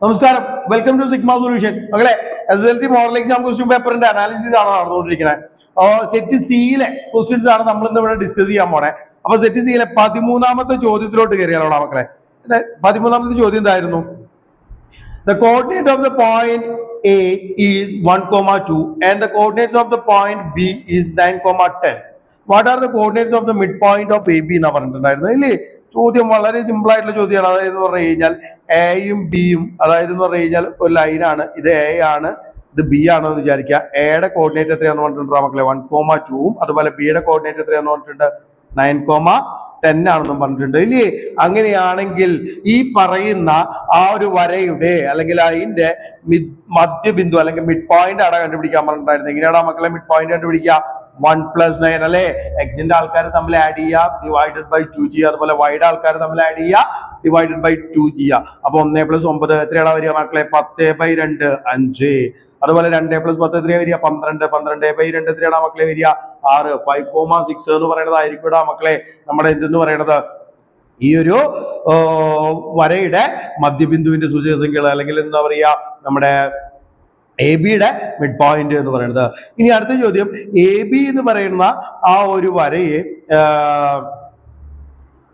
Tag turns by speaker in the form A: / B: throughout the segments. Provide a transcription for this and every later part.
A: നമസ്കാരം, welcome to sigma solution. മകളെ, SSLC model exam question പേപ്പറിന്റെ അനാലിസിസ് ആണ് നടന്നുകൊണ്ടിരിക്കുന്നത്. സെറ്റ് സിയിലെ ക്വസ്റ്റ്യൻസ് ആണ് നമ്മൾ ഇന്ന് ഇവിടെ ഡിസ്കസ് ചെയ്യാൻ പോണേ. അപ്പൊ സെറ്റ് സിയിലെ 13ാമത്തെ ചോദ്യത്തിലോട്ട് കയറിയാലോ മക്കളെ? 13ാമത്തെ ചോദ്യം എന്തായിരുന്നു? The coordinate of the point A is 1,2 and the coordinates of the point B is 9,10. What are the coordinates of the midpoint of AB എന്നാ പറഞ്ഞിട്ടുണ്ടായിരുന്നു ഇല്ലേ? ചോദ്യം വളരെ സിമ്പിൾ ആയിട്ടുള്ള ചോദ്യമാണ്. അതായത് എന്ന് പറഞ്ഞു കഴിഞ്ഞാൽ എയും ബിയും, അതായത് എന്ന് പറഞ്ഞു കഴിഞ്ഞാൽ ഒരു ലൈനാണ്, ഇത് എ ആണ്, ഇത് ബി ആണെന്ന് വിചാരിക്കുക. എയുടെ കോർഡിനേറ്റ് എത്രയാന്ന് പറഞ്ഞിട്ടുണ്ട് മക്കളെ? 1,2. അതുപോലെ ബിയുടെ കോർഡിനേറ്റ് എത്രയാന്ന് പറഞ്ഞിട്ടുണ്ട്? 9,10 ആണെന്നും പറഞ്ഞിട്ടുണ്ട് ഇല്ലേ? അങ്ങനെയാണെങ്കിൽ ഈ പറയുന്ന ആ ഒരു വരയുടെ അല്ലെങ്കിൽ അതിന്റെ മധ്യബിന്ദു അല്ലെങ്കിൽ മിഡ് പോയിന്റ് ആണ് കണ്ടുപിടിക്കാൻ പറഞ്ഞിട്ടുണ്ടായിരുന്നു. എങ്ങനെയാണ് മക്കളെ മിഡ് പോയിന്റ് കണ്ടുപിടിക്കുക? 1+9 അല്ലെ? എക്സിന്റെ ആൾക്കാർ തമ്മിൽ ആഡ് ചെയ്യുക, ഡിവൈഡഡ് ബൈ 2 ചെയ്യുക. അതുപോലെ വൈയുടെ ആൾക്കാർ തമ്മിൽ ആഡ് ചെയ്യുക, ഡിവൈഡഡ് ബൈ 2 ചെയ്യുക. അപ്പൊ 1+9 എത്രയാണ് വരിക മക്കളെ? 10/2 5. അതുപോലെ 2+10 എത്രയാണ് വരിക? 12. 12/2 എത്രയാണ് മക്കളെ വരിക? 6. 5,6 എന്ന് പറയുന്നതായിരിക്കും മക്കളെ നമ്മുടെ എന്തെന്ന് പറയണത്? ഈ ഒരു വരയുടെ മധ്യബിന്ദുവിന്റെ സൂചകസംഖ്യകൾ അല്ലെങ്കിൽ എന്താ പറയുക, നമ്മുടെ എ ബിയുടെ മിഡ് പോയിന്റ് എന്ന് പറയുന്നത്. ഇനി അടുത്ത ചോദ്യം, എ ബി എന്ന് പറയുന്ന ആ ഒരു വരയെ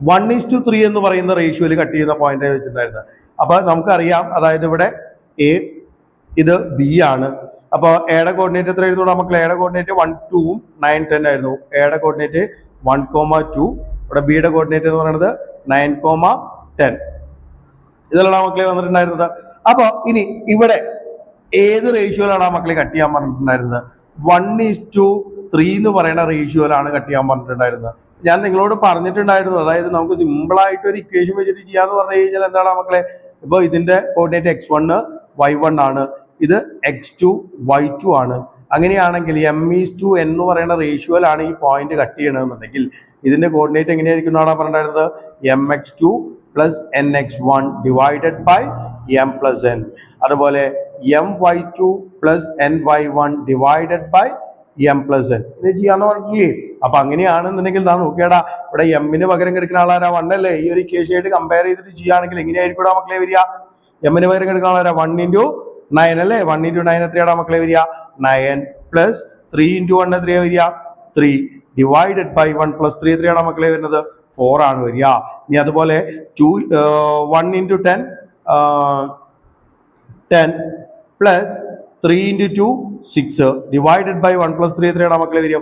A: 1:3 എന്ന് പറയുന്ന റേഷ്യോയിൽ കട്ട് ചെയ്യുന്ന പോയിന്റ് വെച്ചിട്ടുണ്ടായിരുന്നത്. അപ്പൊ നമുക്കറിയാം, അതായത് ഇവിടെ എ, ഇത് ബി ആണ്. അപ്പൊ എയുടെ കോർഡിനേറ്റ് എത്ര ആയിരുന്നു മക്കളെ? എയുടെ കോർഡിനേറ്റ് 1, 2, 9, 10 ആയിരുന്നു. എയുടെ കോർഡിനേറ്റ് 1,2. ഇവിടെ ബിയുടെ കോർഡിനേറ്റ് എന്ന് പറയുന്നത് 9,10. ഇതെല്ലാം മക്കളെ വന്നിട്ടുണ്ടായിരുന്നത്. അപ്പൊ ഇനി ഇവിടെ ഏത് റേഷ്യോയിലാണ് മക്കളെ കട്ട് ചെയ്യാൻ പറഞ്ഞിട്ടുണ്ടായിരുന്നത്? 1:3 എന്ന് പറയുന്ന റേഷ്യോയിലാണ് കട്ട് ചെയ്യാൻ പറഞ്ഞിട്ടുണ്ടായിരുന്നത്. ഞാൻ നിങ്ങളോട് പറഞ്ഞിട്ടുണ്ടായിരുന്നു, അതായത് നമുക്ക് സിമ്പിൾ ആയിട്ട് ഒരു ഇക്വേഷൻ വെച്ചിട്ട് ചെയ്യാന്ന് പറഞ്ഞു കഴിഞ്ഞാൽ എന്താണ് മക്കളെ? ഇപ്പൊ ഇതിന്റെ കോർഡിനേറ്റ് x1 y1 ആണ്, ഇത് x2 y2 ആണ്. അങ്ങനെയാണെങ്കിൽ m:n എന്ന് പറയുന്ന റേഷ്യോയിലാണ് ഈ പോയിന്റ് കട്ട് ചെയ്യണമെന്നുണ്ടെങ്കിൽ ഇതിന്റെ കോർഡിനേറ്റ് എങ്ങനെയായിരിക്കും എന്നാണ് പറഞ്ഞിട്ടുണ്ടായിരുന്നത്? mx2 + nx1 divided by m+n. അതുപോലെ my2 + ny1 divided by m+n. ഇത് ചെയ്യാന്ന് പറഞ്ഞില്ലേ? അപ്പൊ അങ്ങനെയാണെന്നുണ്ടെങ്കിൽ ഞാൻ നോക്കിയാടാ, ഇവിടെ എമ്മിന് പകരം കിടക്കുന്ന ആളാരാ? 1 അല്ലേ? ഈ ഒരു ഇക്വേഷനായിട്ട് കമ്പയർ ചെയ്തിട്ട് ചെയ്യുകയാണെങ്കിൽ എങ്ങനെയായിരിക്കും മക്കളെ വരിക? എമ്മിന് പകരം കിടക്കുന്ന ആളാരാ? 1 × 9 അല്ലേ? 1 × 9 എത്രയാടാ മക്കളെ വരിക? 9 + 3 × 1 എത്രയാ വരിക? 3 ഡിവൈഡഡ് ബൈ 1 + 3 എത്രയാണ് മക്കളെ വരുന്നത്? 4 ആണ് വരിക. ഇനി അതുപോലെ 1 × 10 10 + 3 × 2 6 ഡിവൈഡഡ് ബൈ 1 + 3 എത്രയാണ് മക്കളെ വരിക?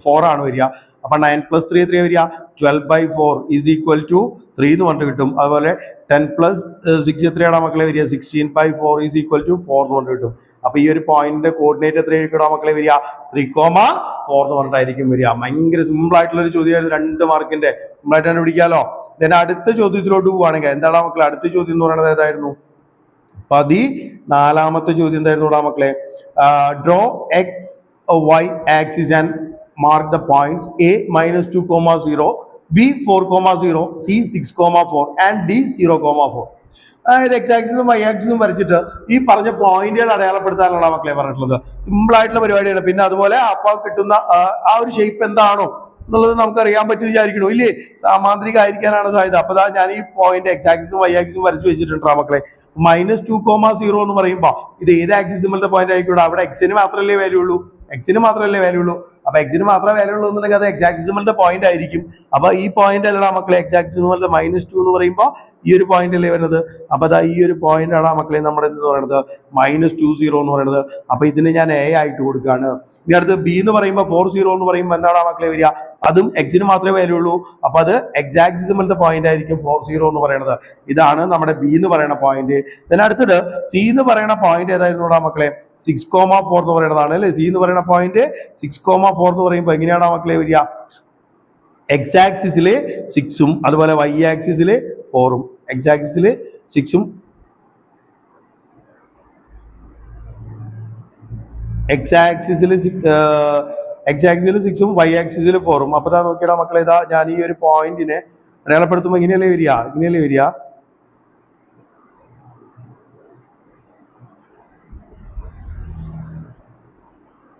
A: 4 ആണ് വരിക. അപ്പൊ 9 + 3 എത്രയാ വരിക? 12/4 = 3 എന്ന് പറഞ്ഞിട്ട് കിട്ടും. അതുപോലെ 10 + 6 എത്രയാണ് മക്കളെ വരിക? 16/4 = 4 എന്ന് പറഞ്ഞിട്ട് കിട്ടും. അപ്പൊ ഈ ഒരു പോയിന്റിന്റെ കോർഡിനേറ്റ് എത്രയായിരിക്കും മക്കളെ വരിക? 3,4 എന്ന് പറഞ്ഞിട്ടായിരിക്കും വരിക. ഭയങ്കര സിമ്പിൾ ആയിട്ടുള്ള ഒരു ചോദ്യമായിരുന്നു, 2 മാർക്കിന്റെ. സിമ്പിളായിട്ട് കണ്ടുപിടിക്കാലോ. അടുത്ത ചോദ്യത്തിലോട്ട് പോവുകയാണെങ്കിൽ എന്താണ് മക്കളെ അടുത്ത ചോദ്യം എന്ന് പറയുന്നത്? ഏതായിരുന്നു? 14ാമത്തെ ചോദ്യം എന്തായിരുന്നു മക്കളെ? Draw x/y axis and mark the points A -2,0, B 4,0, C 6,4 and D 0,4. അതായത് എക്സ് ആക്സിസും വൈ ആക്സിസും വരച്ചിട്ട് ഈ പറഞ്ഞ പോയിന്റുകൾ അടയാളപ്പെടുത്താനുള്ള മക്കളെ പറഞ്ഞിട്ടുള്ളത്. സിമ്പിൾ ആയിട്ടുള്ള പരിപാടിയാണ്. പിന്നെ അതുപോലെ അപ്പോൾ കിട്ടുന്ന ആ ഒരു ഷേപ്പ് എന്താണോ എന്നുള്ളത് നമുക്ക് അറിയാൻ പറ്റും വിചാരിക്കണോ ഇല്ലേ? സാമാന്ത്രിക ആയിരിക്കാനാണ് സാധ്യത. അപ്പൊ ഞാൻ ഈ പോയിന്റ് എക്സ് ആക്സിസും വൈ ആക്സിസും വരച്ചു വെച്ചിട്ടുണ്ട് മക്കളെ. -2,0 എന്ന് പറയുമ്പോ ഇത് ഏത് ആക്സിസിമലത്തെ പോയിന്റ് ആയിക്കോട്ടെ, അവിടെ എക്സിന് മാത്രമല്ലേ വാല്യൂ ഉള്ളൂ? എക്സിന് മാത്രമല്ലേ വാല്യൂ ഉള്ളൂ? അപ്പൊ എക്സിന് മാത്രമേ വാല്യൂ ഉള്ളൂ എന്നുണ്ടെങ്കിൽ അത് എക്സ് ആക്സിസിമലത്തെ പോയിന്റ് ആയിരിക്കും. അപ്പൊ ഈ പോയിന്റ് അല്ലടാ മക്കളെ എക്സ് ആക്സിസിമലത്തെ -2 എന്ന് പറയുമ്പോൾ ഈ ഒരു പോയിന്റ് അല്ലേ വരുന്നത്? അപ്പൊ അതാ ഈ ഒരു പോയിന്റ് ആണ് മക്കളെ നമ്മുടെ എന്ന് പറയുന്നത് -20 എന്ന് പറയുന്നത്. അപ്പൊ ഇതിന് ഞാൻ A ആയിട്ട് കൊടുക്കുകയാണ്. ഇനി അടുത്ത് ബി എന്ന് പറയുമ്പോൾ 40 എന്ന് പറയുമ്പോൾ എന്താണ് മക്കളെ വരിക? അതും എക്സിന് മാത്രമേ വാല്യൂ ഉള്ളൂ. അപ്പൊ അത് എക്സ് ആക്സിസിമലത്തെ പോയിന്റ് ആയിരിക്കും 40 എന്ന് പറയുന്നത്. ഇതാണ് നമ്മുടെ ബി എന്ന് പറയുന്ന പോയിന്റ്. അടുത്തത് സി എന്ന് പറയുന്ന പോയിന്റ് ഏതായിരുന്നു മക്കളെ? 6,4 എന്ന് പറയുന്നതാണ് അല്ലെ? സി എന്ന് പറയുന്ന പോയിന്റ് 6,4 എന്ന് പറയുമ്പോൾ എങ്ങനെയാണ് മക്കളെ വരിക? എക്സ് ആക്സിസില് 6ഉം അതുപോലെ വൈ ആക്സിസില് 4ഉം. എക്സ് ആക്സിസില് 6ഉം എക്സ് ആക്സിസിൽ 6ഉം വൈ ആക്സിസിൽ 4ഉം. അപ്പൊ നോക്കിയാ മക്കളെ, ഇതാ ഞാൻ ഈ ഒരു പോയിന്റിനെ അടയാളപ്പെടുത്തുമ്പോൾ ഇങ്ങനെയല്ലേ വരിക? ഇങ്ങനെയല്ലേ വരിക?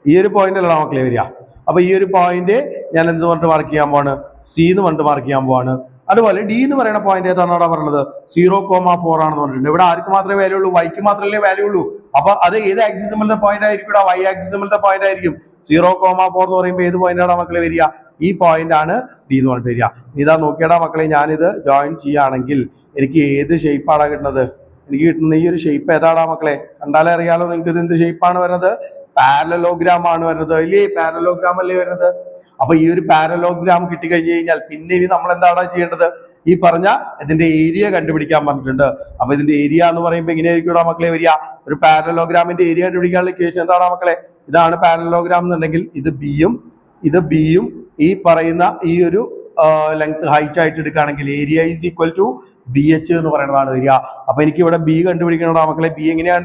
A: ഈ ഒരു പോയിന്റ് അല്ല മക്കളെ വരിക. അപ്പൊ ഈ ഒരു പോയിന്റ് ഞാൻ എന്ത് പറഞ്ഞിട്ട് മാർക്ക് ചെയ്യാൻ പോവാണ്? സി എന്ന് പറഞ്ഞിട്ട് മാർക്ക് ചെയ്യാൻ പോവാണ്. അതുപോലെ ഡി എന്ന് പറയുന്ന പോയിന്റ് ഏതാണ് അവിടെ പറഞ്ഞത് 0,4 ആണെന്ന് പറഞ്ഞിട്ടുണ്ട്. ഇവിടെ ആർക്ക് മാത്രമേ വാല്യൂ ഉള്ളൂ? വൈക്ക് മാത്രമല്ലേ വാല്യൂ ഉള്ളൂ. അപ്പൊ അത് ഏത് ആക്സിസിമലിന്റെ പോയിന്റ് ആയിരിക്കും? ഇവിടെ വൈ ആക്സിസിമലിന്റെ പോയിന്റ് ആയിരിക്കും. 0,4 എന്ന് പറയുമ്പോൾ ഏത് പോയിന്റ് ആണ് മക്കളെ വരിക? ഈ പോയിന്റ് ആണ് ഡി എന്ന് പറഞ്ഞിട്ട് വരിക. ഇതാ നോക്കിയടാ മക്കളെ, ഞാനിത് ജോയിൻ ചെയ്യുകയാണെങ്കിൽ എനിക്ക് ഏത് ഷേപ്പാണ് കിട്ടുന്നത്? എനിക്ക് കിട്ടുന്ന ഈ ഒരു ഷേപ്പ് ഏതാടാ മക്കളെ? കണ്ടാലേ അറിയാലോ നിങ്ങൾക്ക് ഇത് എന്ത് ഷേപ്പാണ് വരുന്നത്? പാരലോഗ്രാം ആണ് വരുന്നത് അല്ലേ? പാരലോഗ്രാം അല്ലേ വരുന്നത്? അപ്പൊ ഈ ഒരു പാരലോഗ്രാം കിട്ടിക്കഴിഞ്ഞു കഴിഞ്ഞാൽ പിന്നെ ഇനി നമ്മൾ എന്താണ് ചെയ്യേണ്ടത്? ഈ പറഞ്ഞ ഇതിന്റെ ഏരിയ കണ്ടുപിടിക്കാൻ പറഞ്ഞിട്ടുണ്ട്. അപ്പൊ ഇതിന്റെ ഏരിയ എന്ന് പറയുമ്പോൾ എങ്ങനെയായിരിക്കും മക്കളെ വരിക? ഒരു പാരലോഗ്രാമിന്റെ ഏരിയ കണ്ടുപിടിക്കാനുള്ള ഇക്വേഷൻ എന്താണ് മക്കളെ? ഇതാണ് പാരലോഗ്രാം എന്നുണ്ടെങ്കിൽ ഇത് ബിയും ഈ പറയുന്ന ഈ ഒരു ലെങ്ത് ഹൈറ്റ് ആയിട്ട് എടുക്കുകയാണെങ്കിൽ area is equal to BH എന്ന് പറയുന്നതാണ് വരിക. അപ്പൊ എനിക്ക് ഇവിടെ ബി കണ്ടുപിടിക്കണോ മക്കളെ? ബി എങ്ങനെയാണ്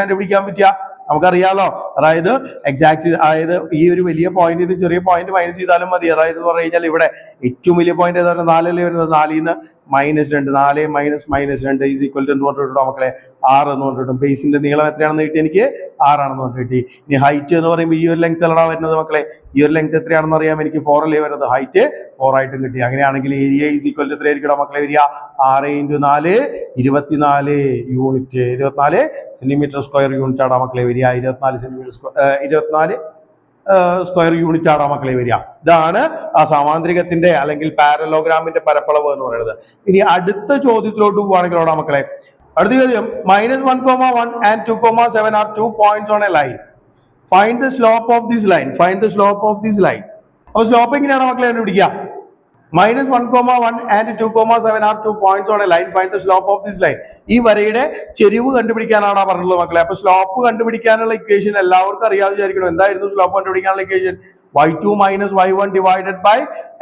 A: കണ്ടുപിടിക്കാൻ പറ്റുക? നമുക്കറിയാലോ, അതായത് അതായത് ഈ ഒരു വലിയ പോയിന്റ് ഇത് ചെറിയ പോയിന്റ് മൈനസ് ചെയ്താലും മതി. അതായത് എന്ന് പറഞ്ഞു കഴിഞ്ഞാൽ ഇവിടെ ഏറ്റവും വലിയ പോയിന്റ് ഏതാണ്? 4 അല്ലേ വരുന്നത്? 4 -ന്ന് -2, 4 - -2 ഈസ് ഈക്വൽ ടു എന്ന് പറഞ്ഞിട്ടോ മക്കളെ 6 എന്ന് പറഞ്ഞിട്ടും. ബേസിന്റെ നീളം എത്രയാണെന്ന് കിട്ടി? എനിക്ക് 6 ആണെന്ന് പറഞ്ഞിട്ട് കിട്ടി. ഇനി ഹൈറ്റ് എന്ന് പറയുമ്പോൾ ഈ ഒരു ലെങ്ത് അല്ലടാ വരുന്നത് മക്കളെ? ഈ ഒരു ലെങ്ത് എത്രയാണെന്ന് അറിയാം എനിക്ക്? 4 അല്ലേ വരുന്നത്? ഹൈറ്റ് 4 ആയിട്ടും കിട്ടി. അങ്ങനെയാണെങ്കിൽ ഏരിയ ഈസ് ഈക്വൽ ടു എത്രയായിരിക്കും മക്കളെ വരിക? 6 × 4 24 യൂണിറ്റ്, 24 സെന്റിമീറ്റർ സ്ക്വയർ യൂണിറ്റ് ആണ് മക്കളെ വരിക. 24 സ്ക്വയർ യൂണിറ്റ് ആണ് മക്കളെ വരിക. ഇതാണ് ആ സമാന്തരികത്തിന്റെ അല്ലെങ്കിൽ പാരലോഗ്രാമിന്റെ പരപ്പളവ് എന്ന് പറയുന്നത്. ഇനി അടുത്ത ചോദ്യത്തിലോട്ട് പോവുകയാണെങ്കിൽ മക്കളെ, അടുത്ത ചോദ്യം -1,1 and 2,7 are 2 points on a line. Find the slope of this line. അപ്പൊ സ്ലോപ്പ് എങ്ങനെയാണ് മക്കളെ കണ്ടുപിടിക്കുക? -1,1 and 2,7 are 2 points on a line. Find the slope of this line. ഈ വരയുടെ ചെരിവ് കണ്ടുപിടിക്കാനാണ് പറഞ്ഞുള്ളത് മക്കളെ. അപ്പൊ സ്ലോപ്പ് കണ്ടുപിടിക്കാനുള്ള ഇക്വേഷൻ എല്ലാവർക്കും അറിയാതെ വിചാരിക്കണം. എന്തായിരുന്നു സ്ലോപ്പ് കണ്ടുപിടിക്കാനുള്ള equation? y2 - y1 divided by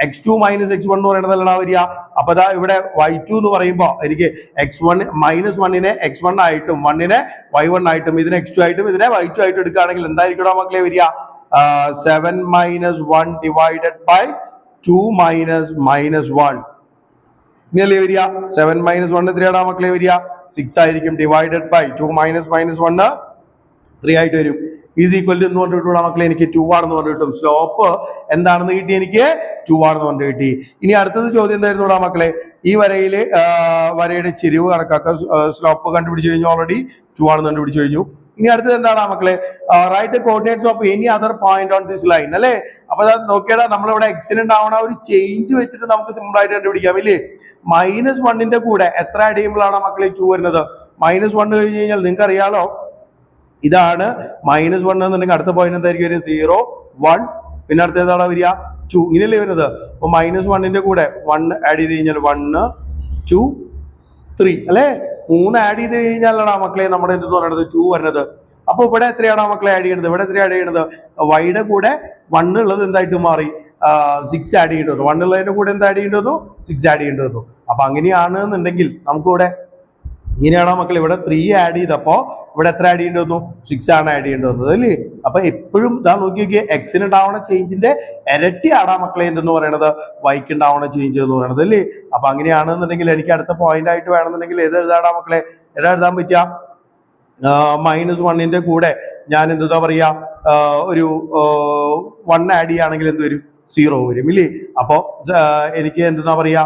A: x2 - x1 എന്ന് പറയുന്നതല്ല വരിക. അപ്പൊ ദാ ഇവിടെ y2 എന്ന് പറയുമ്പോൾ എനിക്ക് x1 -1നെ x1 ആയിട്ടും 1നെ y1 ആയിട്ടും ഇതിനെ x2 ആയിട്ടും ഇതിനെ y2 ആയിട്ടും എടുക്കുകയാണെങ്കിൽ എന്തായിരിക്കും മക്കളെ വരിക? 7 - 1 divided by 2 - -1 ഇങ്ങനല്ലേ വരിക? 7 - 1 എത്രയാണ് മക്കളെ വരിക? 6 ആയിരിക്കും. ഡിവൈഡഡ് ബൈ 2 - -1 3 ആയിട്ട് വരും. ഈസ് ഈക്വൽ ടു എന്ന് പറഞ്ഞിട്ടുള്ള മക്കളെ എനിക്ക് 2 ആണെന്ന് പറഞ്ഞു കിട്ടും. സ്ലോപ്പ് എന്താണെന്ന് കിട്ടി? എനിക്ക് 2 ആണെന്ന് പറഞ്ഞു കിട്ടി. ഇനി അടുത്തത് ചോദ്യം എന്തായിരുന്നു മക്കളെ? ഈ വരയുടെ ചെരിവ് കണക്കാക്കുക. സ്ലോപ്പ് കണ്ടുപിടിച്ചു കഴിഞ്ഞു, ഓൾറെഡി 2 ആണെന്ന് കണ്ടുപിടിച്ചു കഴിഞ്ഞു. ഇനി അടുത്തത് എന്താണ് മക്കളെ? Write the coordinates of any other point on this line അല്ലേ? അപ്പൊ നോക്കിയാൽ നമ്മളിവിടെ എക്സിന് ഉണ്ടാവണ ഒരു ചേഞ്ച് വെച്ചിട്ട് നമുക്ക് സിമ്പിൾ ആയിട്ട് കണ്ടുപിടിക്കാം ഇല്ലേ? -1ന്റെ കൂടെ എത്ര ആഡ് ചെയ്യുമ്പോഴാണ് മക്കളെ 2 വരുന്നത്? -1 കഴിഞ്ഞ് കഴിഞ്ഞാൽ നിങ്ങൾക്ക് അറിയാലോ, ഇതാണ് -1 എന്നുണ്ടെങ്കിൽ അടുത്ത പോയിന്റ് എന്തായിരിക്കും? 0 1 പിന്നെ അടുത്ത ഏതാണ് വരിക? 2 ഇങ്ങനെയല്ലേ വരുന്നത്? അപ്പൊ -1ന്റെ കൂടെ 1 ആഡ് ചെയ്ത് കഴിഞ്ഞാൽ 1 2 3 അല്ലെ? 3 ആഡ് ചെയ്ത് കഴിഞ്ഞാലാണ് മക്കളെ നമ്മുടെ എന്തെന്ന് പറയുന്നത് 2 വരുന്നത്. അപ്പൊ ഇവിടെ എത്രയാണ് മക്കളെ ആഡ് ചെയ്യുന്നത്? ഇവിടെ എത്രയാണ് ആഡ് ചെയ്യുന്നത്? വൈയുടെ കൂടെ 1 ഉള്ളത് എന്തായിട്ട് മാറി? 6 ആഡ് ചെയ്യേണ്ടി വന്നു. 1 ഉള്ളതിന്റെ കൂടെ എന്താ ആഡ് ചെയ്യേണ്ടി വന്നു? 6 ആഡ് ചെയ്യേണ്ടി വന്നു. അപ്പൊ അങ്ങനെയാണ് എന്നുണ്ടെങ്കിൽ നമുക്കിവിടെ ഇങ്ങനെയാണോ മക്കളെ? ഇവിടെ 3 ആഡ് ചെയ്തപ്പോ ഇവിടെ എത്ര ആഡ് ചെയ്യേണ്ടി വന്നു? 6 ആണ് ആഡ് ചെയ്യേണ്ടി വന്നത് അല്ലേ? അപ്പൊ എപ്പോഴും ഇതാ നോക്കിയൊക്കെ എക്സിന് ഉണ്ടാവുന്ന ചേഞ്ചിന്റെ ഇരട്ടിയാണ് മക്കളെ എന്തെന്ന് പറയുന്നത്? വൈക്ക് ഉണ്ടാവുന്ന ചേഞ്ച് എന്ന് പറയുന്നത് അല്ലേ? അപ്പൊ അങ്ങനെയാണെന്നുണ്ടെങ്കിൽ എനിക്ക് അടുത്ത പോയിന്റ് ആയിട്ട് വേണമെന്നുണ്ടെങ്കിൽ ഏത് എഴുതാടാ മക്കളെ? ഏതാ എഴുതാൻ പറ്റുക? -1ന്റെ കൂടെ ഞാൻ എന്താ പറയാ, ഒരു 1 ആഡ് ചെയ്യുകയാണെങ്കിൽ എന്ത് വരും? 0 വരും ഇല്ലേ? അപ്പൊ എനിക്ക് എന്താ പറയാ,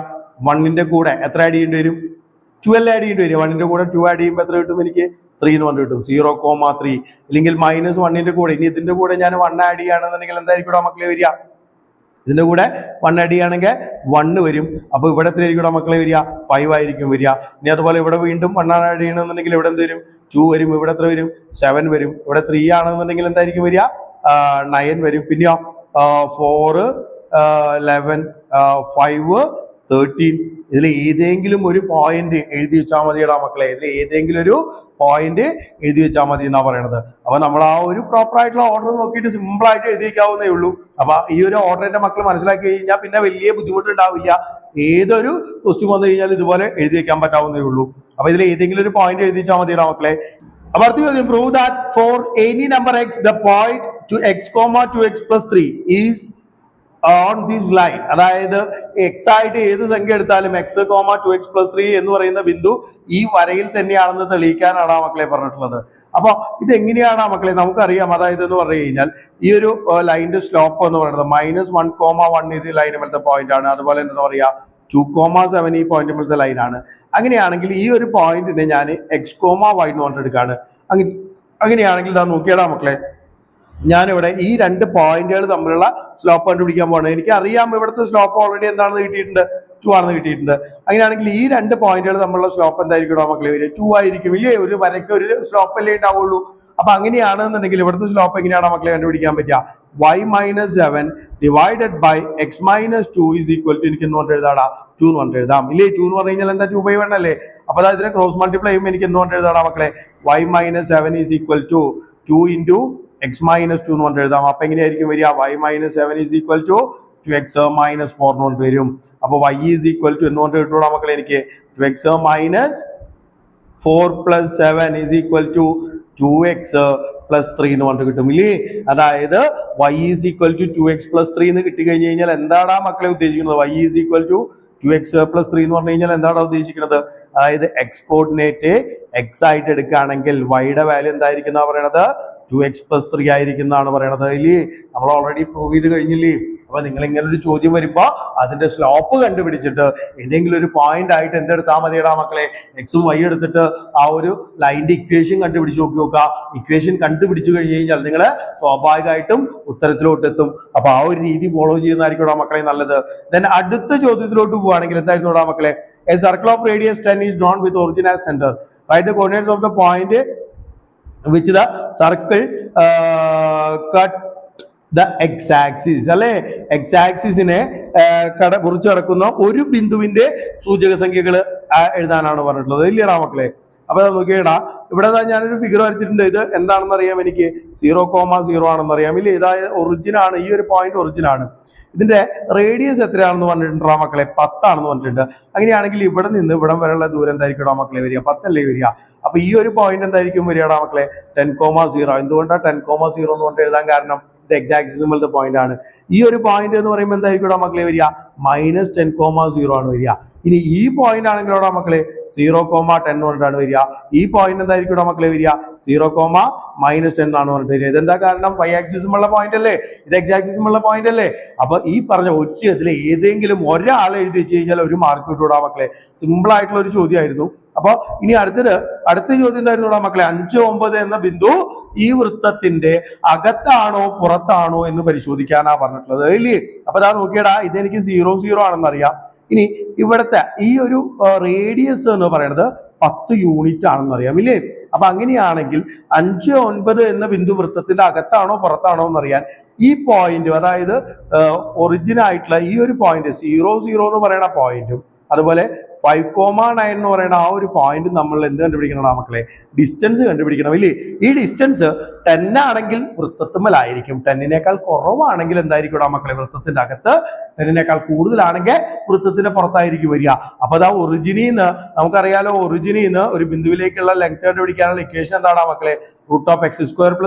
A: 1ന്റെ കൂടെ എത്ര ആഡ് ചെയ്യേണ്ടി വരും? 12 ആഡ് ചെയ്യേണ്ടി വരും. 1ന്റെ കൂടെ 2 ആഡ് ചെയ്യുമ്പോൾ എത്ര കിട്ടും? എനിക്ക് 3 എന്ന് പറഞ്ഞു കിട്ടും. 0,3 അല്ലെങ്കിൽ -1ന്റെ കൂടെ ഇനി ഇതിന്റെ കൂടെ ഞാൻ 1 ആഡ് ചെയ്യുകയാണെന്നുണ്ടെങ്കിൽ എന്തായിരിക്കും മക്കളെ വരിക? ഇതിന്റെ കൂടെ 1 ആഡ് ചെയ്യുകയാണെങ്കിൽ 1 വരും. അപ്പൊ ഇവിടെ എത്ര ആയിരിക്കും മക്കളെ വരിക? 5 ആയിരിക്കും വരിക. ഇനി അതുപോലെ ഇവിടെ വീണ്ടും 1 ആഡ് ചെയ്യണമെന്നുണ്ടെങ്കിൽ ഇവിടെ എന്ത് വരും? 2 വരും. ഇവിടെ എത്ര വരും? 7 വരും. ഇവിടെ 3 ആണെന്നുണ്ടെങ്കിൽ എന്തായിരിക്കും വരിക? 9 വരും. പിന്നെയോ 4 11 5 13 ഇതിൽ ഏതെങ്കിലും ഒരു പോയിന്റ് എഴുതി വെച്ചാൽ മതിയടാ മക്കളെ. ഇതിൽ ഏതെങ്കിലും ഒരു പോയിന്റ് എഴുതി വെച്ചാൽ മതി എന്നാ പറയണത്. അപ്പൊ നമ്മൾ ആ ഒരു പ്രോപ്പർ ആയിട്ടുള്ള ഓർഡർ നോക്കിയിട്ട് സിമ്പിൾ ആയിട്ട് എഴുതി വെക്കാവുന്നേ ഉള്ളൂ. അപ്പൊ ഈ ഒരു ഓർഡറിന്റെ മക്കൾ മനസ്സിലാക്കി കഴിഞ്ഞാൽ പിന്നെ വലിയ ബുദ്ധിമുട്ടുണ്ടാവില്ല. ഏതൊരു ക്വസ്റ്റ്യൻ വന്നു കഴിഞ്ഞാൽ ഇതുപോലെ എഴുതി വെക്കാൻ പറ്റാവുന്നേ ഉള്ളൂ. അപ്പൊ ഇതിൽ ഏതെങ്കിലും ഒരു പോയിന്റ് എഴുതി വെച്ചാൽ മതിയടാ മക്കളെ. അപ്പൊ അടുത്ത ചോദ്യം, prove that for any number x the point to x, 2x+3 is on this line. അതായത് എക്സ് ആയിട്ട് ഏത് സംഖ്യ എടുത്താലും x, 2x+3 എന്ന് പറയുന്ന ബിന്ദു ഈ വരയിൽ തന്നെയാണെന്ന് തെളിയിക്കാനാണ് മക്കളെ പറഞ്ഞിട്ടുള്ളത്. അപ്പൊ ഇത് എങ്ങനെയാണ് മക്കളെ? നമുക്കറിയാം, അതായത് എന്ന് പറഞ്ഞു കഴിഞ്ഞാൽ ഈ ഒരു ലൈനിന്റെ സ്ലോപ്പ് എന്ന് പറയുന്നത് -1,1 ഇത് ലൈൻ പോലത്തെ പോയിന്റ് ആണ്. അതുപോലെ എന്താ പറയാ, 2,7 ഈ പോയിന്റ് ലൈനാണ്. അങ്ങനെയാണെങ്കിൽ ഈ ഒരു പോയിന്റിനെ ഞാൻ x,y എന്ന് പറഞ്ഞെടുക്കാണ്. അങ്ങനെയാണെങ്കിൽ ഇതാ നോക്കിയടാ മക്കളെ, ഞാനിവിടെ ഈ രണ്ട് പോയിന്റുകൾ തമ്മിലുള്ള സ്ലോപ്പ് കണ്ടുപിടിക്കാൻ പോകണം. എനിക്ക് അറിയാം ഇവിടുത്തെ സ്ലോപ്പ് ഓൾറെഡി എന്താണെന്ന് കിട്ടിയിട്ടുണ്ട്, 2 ആണെന്ന് കിട്ടിയിട്ടുണ്ട്. അങ്ങനെയാണെങ്കിൽ ഈ രണ്ട് പോയിന്റുകൾ തമ്മിലുള്ള സ്ലോപ്പ് എന്തായിരിക്കും മക്കളെ വരിക? 2 ആയിരിക്കും ഇല്ലേ? ഒരു വരയ്ക്ക് ഒരു സ്ലോപ്പ് അല്ലേ ഉണ്ടാവുള്ളൂ. അപ്പൊ അങ്ങനെയാണെന്നുണ്ടെങ്കിൽ ഇവിടുത്തെ സ്ലോപ്പ് എങ്ങനെയാണ് മക്കളെ കണ്ടുപിടിക്കാൻ പറ്റുക? y-7 divided by x-2 is equal to എനിക്ക് എന്ന് പറഞ്ഞിട്ട് എഴുതാടാ 2 എന്ന് പറഞ്ഞിട്ട് എഴുതാം ഇല്ലേ? 2 എന്ന് പറഞ്ഞു കഴിഞ്ഞാൽ എന്താ 2/1 അല്ലേ? അപ്പൊ അതായത് ഇതിനെ ക്രോസ് മൾട്ടിപ്ലൈ ചെയ്യുമ്പോൾ എനിക്ക് എന്ന് പറഞ്ഞിട്ട് എഴുതാടാ മക്കളെ y-7 is equal to 2 into x-2 എന്ന് പറഞ്ഞിട്ട് എഴുതാം. അപ്പൊ എങ്ങനെയായിരിക്കും വരിക? y-7 is equal to 2x-4 എന്ന് പറഞ്ഞിട്ട് വരും. അപ്പൊ y ഈസ് ഈക്വൽ ടു എന്ന് പറഞ്ഞിട്ട് കിട്ടൂടാ മക്കളെ എനിക്ക് 2x-4 plus 7 is equal to 2x+3 എന്ന് പറഞ്ഞിട്ട് കിട്ടും ഇല്ലേ? അതായത് y is equal to 2x+3 എന്ന് കിട്ടി കഴിഞ്ഞു കഴിഞ്ഞാൽ എന്താടാ മക്കളെ ഉദ്ദേശിക്കുന്നത്? y is equal to 2x+3 എന്ന് പറഞ്ഞു കഴിഞ്ഞാൽ എന്താണ് ഉദ്ദേശിക്കുന്നത്? അതായത് x കോർഡിനേറ്റ് x ആയിട്ട് എടുക്കുകയാണെങ്കിൽ y-യുടെ വാല്യൂ എന്തായിരിക്കും പറയണത്? 2x+3 ആയിരിക്കുന്നതാണ് പറയണത് ഇല്ലേ? നമ്മൾ ഓൾറെഡി പ്രൂവ് ചെയ്ത് കഴിഞ്ഞില്ലേ? അപ്പൊ നിങ്ങൾ ഇങ്ങനെ ഒരു ചോദ്യം വരുമ്പോ അതിന്റെ സ്ലോപ്പ് കണ്ടുപിടിച്ചിട്ട് ഏതെങ്കിലും ഒരു പോയിന്റ് ആയിട്ട് എന്തെടുത്താൽ മതിയടാ മക്കളെ? എക്സും വൈ എടുത്തിട്ട് ആ ഒരു ലൈനിന്റെ ഇക്വേഷൻ കണ്ടുപിടിച്ച് നോക്കുക. ഇക്വേഷൻ കണ്ടുപിടിച്ചു കഴിഞ്ഞു കഴിഞ്ഞാൽ നിങ്ങൾ സ്വാഭാവികമായിട്ടും ഉത്തരത്തിലോട്ട് എത്തും. അപ്പൊ ആ ഒരു രീതി ഫോളോ ചെയ്യുന്നതായിരിക്കും മക്കളെ നല്ലത്. ദെൻ അടുത്ത ചോദ്യത്തിലോട്ട് പോവുകയാണെങ്കിൽ എന്തായിരുന്നു മക്കളെ? A circle of radius 10 is drawn with origin as center. Write the coordinates of the point which the circle cut the x-axis അല്ലെ? x-axisനെ കുറിച്ച് കിടക്കുന്ന ഒരു ബിന്ദുവിന്റെ സൂചക സംഖ്യകൾ എഴുതാനാണ് പറഞ്ഞിട്ടുള്ളത് ഇല്ലടാ മക്കളെ? അപ്പൊ നോക്കിയടാ, ഇവിടെ ഞാനൊരു ഫിഗർ വരച്ചിട്ടുണ്ട്. ഇത് എന്താണെന്ന് അറിയാം എനിക്ക്? 0,0 ആണെന്ന് അറിയാം ഇല്ലേ? ഇതായത് ഒറിജിൻ ആണ്, ഈ ഒരു പോയിന്റ് ഒറിജിൻ ആണ്. ഇതിന്റെ റേഡിയസ് എത്രയാണെന്ന് പറഞ്ഞിട്ടുണ്ടോ മക്കളെ? 10 ആണെന്ന് പറഞ്ഞിട്ടുണ്ട്. അങ്ങനെയാണെങ്കിൽ ഇവിടെ നിന്ന് ഇവിടം വരെയുള്ള ദൂരം എന്തായിരിക്കും മക്കളെ വരിക? 10 അല്ലേ വരിക? അപ്പൊ ഈ ഒരു പോയിന്റ് എന്തായിരിക്കും വരികടാ മക്കളെ? 10,0. എന്തുകൊണ്ടാണ് 10,0 എന്ന് പറഞ്ഞിട്ട് എഴുതാൻ കാരണം? ഇത് എക്സാക്ട് സിമ്പിളത്തെ പോയിന്റ് ആണ്. ഈ ഒരു പോയിന്റ് എന്ന് പറയുമ്പോൾ എന്തായിരിക്കും മക്കളെ വരിക? -10,0 ആണ് വരിക. ഇനി ഈ പോയിന്റ് ആണെങ്കിലോടാ മക്കളെ 0,10 കൊണ്ടാണ് വരിക. ഈ പോയിന്റ് എന്തായിരിക്കും മക്കളെ വരിക? 0,-10 എന്നാണ് പറഞ്ഞിട്ട് വരിക. ഇതെന്താ കാരണം? y ആക്സിസുമുള്ള പോയിന്റ് അല്ലേ? ഇത് x ആക്സിസുമുള്ള പോയിന്റ് അല്ലേ? അപ്പൊ ഈ പറഞ്ഞ ഒറ്റ ഏതെങ്കിലും ഒരാൾ എഴുതി വെച്ച് കഴിഞ്ഞാൽ ഒരു മാർക്ക് കിട്ടൂടാ മക്കളെ. സിമ്പിൾ ആയിട്ടുള്ള ഒരു ചോദ്യമായിരുന്നു. അപ്പൊ ഇനി അടുത്ത ചോദ്യം എന്തായിരുന്നു മക്കളെ? 5, 9 എന്ന ബിന്ദു ഈ വൃത്തത്തിന്റെ അകത്താണോ പുറത്താണോ എന്ന് പരിശോധിക്കാനാ പറഞ്ഞിട്ടുള്ളത് ഇല്ലേ? അപ്പൊ അതാ നോക്കിയടാ, ഇതെനിക്ക് 0,0 ആണെന്ന് അറിയാം. ഇനി ഇവിടുത്തെ ഈ ഒരു റേഡിയസ് എന്ന് പറയുന്നത് 10 യൂണിറ്റ് ആണെന്ന് അറിയാം ഇല്ലേ? അപ്പൊ അങ്ങനെയാണെങ്കിൽ 5, 9 എന്ന ബിന്ദു വൃത്തത്തിന്റെ അകത്താണോ പുറത്താണോ എന്നറിയാൻ ഈ പോയിന്റ്, അതായത് ഒറിജിൻ ആയിട്ടുള്ള ഈ ഒരു പോയിന്റ് 0,0 എന്ന് പറയുന്ന പോയിന്റും അതുപോലെ 5,9 എന്ന് പറയുന്ന ആ ഒരു പോയിന്റ് നമ്മൾ എന്ത് കണ്ടുപിടിക്കണം മക്കളെ? ഡിസ്റ്റൻസ് കണ്ടുപിടിക്കണം ഇല്ലേ? ഈ ഡിസ്റ്റൻസ് 10 ആണെങ്കിൽ വൃത്തത്തുമ്മലായിരിക്കും. 10നേക്കാൾ കുറവാണെങ്കിൽ എന്തായിരിക്കും മക്കളെ? വൃത്തത്തിന്റെ അകത്ത്. 10നേക്കാൾ കൂടുതലാണെങ്കിൽ വൃത്തത്തിന്റെ പുറത്തായിരിക്കും വരിക. അപ്പൊ അതാ ഒറിജിനിൽ നിന്ന് നമുക്കറിയാലോ, ഒറിജിനിൽ നിന്ന് ഒരു ബിന്ദുവിലേക്കുള്ള ലെങ്ത് കണ്ടുപിടിക്കാനുള്ള ഇക്വേഷൻ എന്താണ് മക്കളെ? √(x²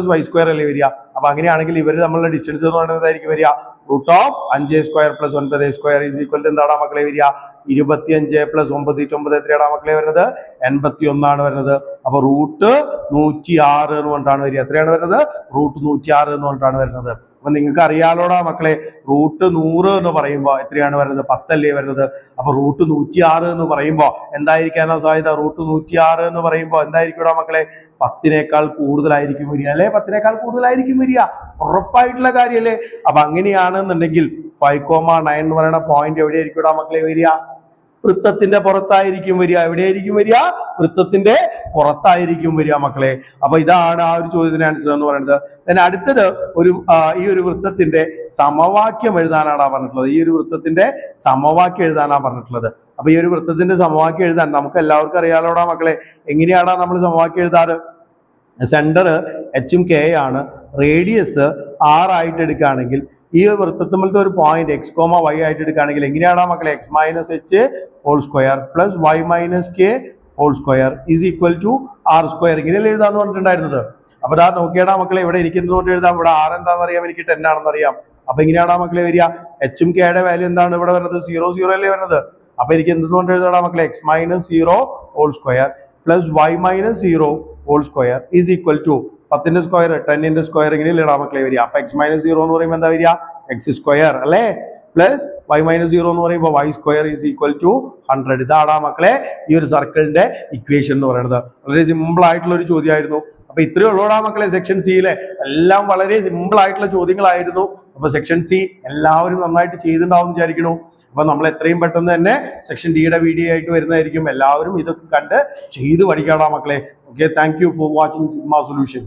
A: + y² അല്ലേ വരിക? അപ്പൊ അങ്ങനെയാണെങ്കിൽ ഇവര് നമ്മളുടെ ഡിസ്റ്റൻസ് എന്ന് പറയുന്നതായിരിക്കും വരിക √(5a² + 9a² is equal to എന്താണ് മക്കളെ വരിക? 25 + 9 എത്രയാണ് മക്കളെ വരുന്നത്? 81 ആണ് വരുന്നത്. അപ്പൊ √106 എന്ന് പറഞ്ഞിട്ടാണ് വരിക. എത്രയാണ് വരുന്നത്? √106 എന്ന് പറഞ്ഞിട്ടാണ് വരുന്നത്. അപ്പൊ നിങ്ങൾക്ക് അറിയാലോടാ മക്കളെ, √100 എന്ന് പറയുമ്പോൾ എത്രയാണ് വരുന്നത്? 10 അല്ലേ വരുന്നത്? അപ്പൊ √106 എന്ന് പറയുമ്പോൾ എന്തായിരിക്കാനാ സാധ്യത? √106 എന്ന് പറയുമ്പോൾ എന്തായിരിക്കും മക്കളെ? 10നേക്കാൾ കൂടുതലായിരിക്കും വരിക അല്ലെ? 10നേക്കാൾ കൂടുതലായിരിക്കും വരിക, ഉറപ്പായിട്ടുള്ള കാര്യമല്ലേ? അപ്പൊ അങ്ങനെയാണെന്നുണ്ടെങ്കിൽ 5,9 എന്ന് പറയുന്ന പോയിന്റ് എവിടെയായിരിക്കും മക്കളെ വരിക? വൃത്തത്തിന്റെ പുറത്തായിരിക്കും വരിക. എവിടെയായിരിക്കും വരിക? വൃത്തത്തിന്റെ പുറത്തായിരിക്കും വരിക മക്കളെ. അപ്പൊ ഇതാണ് ആ ഒരു ചോദ്യത്തിന് ആൻസർ എന്ന് പറയുന്നത്. then അടുത്തത് ഈ ഒരു വൃത്തത്തിന്റെ സമവാക്യം എഴുതാനാണ് പറഞ്ഞിട്ടുള്ളത്. ഈ ഒരു വൃത്തത്തിന്റെ സമവാക്യം എഴുതാനാണ് പറഞ്ഞിട്ടുള്ളത്. അപ്പൊ ഈ ഒരു വൃത്തത്തിന്റെ സമവാക്യം എഴുതാൻ നമുക്ക് എല്ലാവർക്കും അറിയാലോടാ മക്കളെ. എങ്ങനെയാണോ നമ്മൾ സമവാക്യം എഴുതാറ്? സെന്റർ h ഉം k ആണ്, റേഡിയസ് r ആയിട്ട് എടുക്കുകയാണെങ്കിൽ ഈ വൃത്തത്തിലത്തെ ഒരു പോയിന്റ് x, y ആയിട്ട് എടുക്കുകയാണെങ്കിൽ എങ്ങനെയാണോ മക്കളെ? x - h² + y - k² is equal to r². ഇങ്ങനെയല്ലേ എഴുതാന്ന് പറഞ്ഞിട്ടുണ്ടായിരുന്നത്. അപ്പൊ അതാ നോക്കിയാടാ മക്കളെ, ഇവിടെ എനിക്ക് എന്തുകൊണ്ട് എഴുതാം? ഇവിടെ r എന്താണെന്ന് അറിയാം, എനിക്ക് 10 ആണെന്ന് അറിയാം. അപ്പൊ എങ്ങനെയാണോ മക്കളെ വരിക? h ഉം k യുടെ വാല്യൂ എന്താണ് ഇവിടെ വരുന്നത്? 0,0 അല്ലേ വരുന്നത്? അപ്പൊ എനിക്ക് എന്തുകൊണ്ട് എഴുതാടാ മക്കളെ? x - 0² + y - 0² is equal to 10ന്റെ സ്ക്വയർ 10ന്റെ സ്ക്വയർ ഇങ്ങനെയല്ലേ മക്കളെ വരിക? അപ്പൊ x - 0 എന്ന് പറയുമ്പോൾ എന്താ വരിക? x² അല്ലേ? പ്ലസ് y മൈനസ് 0 എന്ന് പറയുമ്പോൾ y square is equal to 100. ഇതാണ് മക്കളെ ഈ ഒരു സർക്കിളിന്റെ ഇക്വേഷൻ എന്ന് പറയുന്നത്. വളരെ സിമ്പിൾ ആയിട്ടുള്ള ഒരു ചോദ്യമായിരുന്നു. അപ്പൊ ഇത്രയേ ഉള്ളൂടാ മക്കളെ സെക്ഷൻ സിയിലെ എല്ലാം വളരെ സിമ്പിൾ ആയിട്ടുള്ള ചോദ്യങ്ങളായിരുന്നു. അപ്പൊ സെക്ഷൻ സി എല്ലാവരും നന്നായിട്ട് ചെയ്തിട്ടുണ്ടാവും വിചാരിക്കണു. അപ്പൊ നമ്മൾ എത്രയും പെട്ടെന്ന് തന്നെ സെക്ഷൻ ഡിയുടെ വീഡിയോ ആയിട്ട് വരുന്നതായിരിക്കും. എല്ലാവരും ഇതൊക്കെ കണ്ട് ചെയ്ത് പഠിക്കാടാ മക്കളെ. Okay, thank you for watching sigma solution.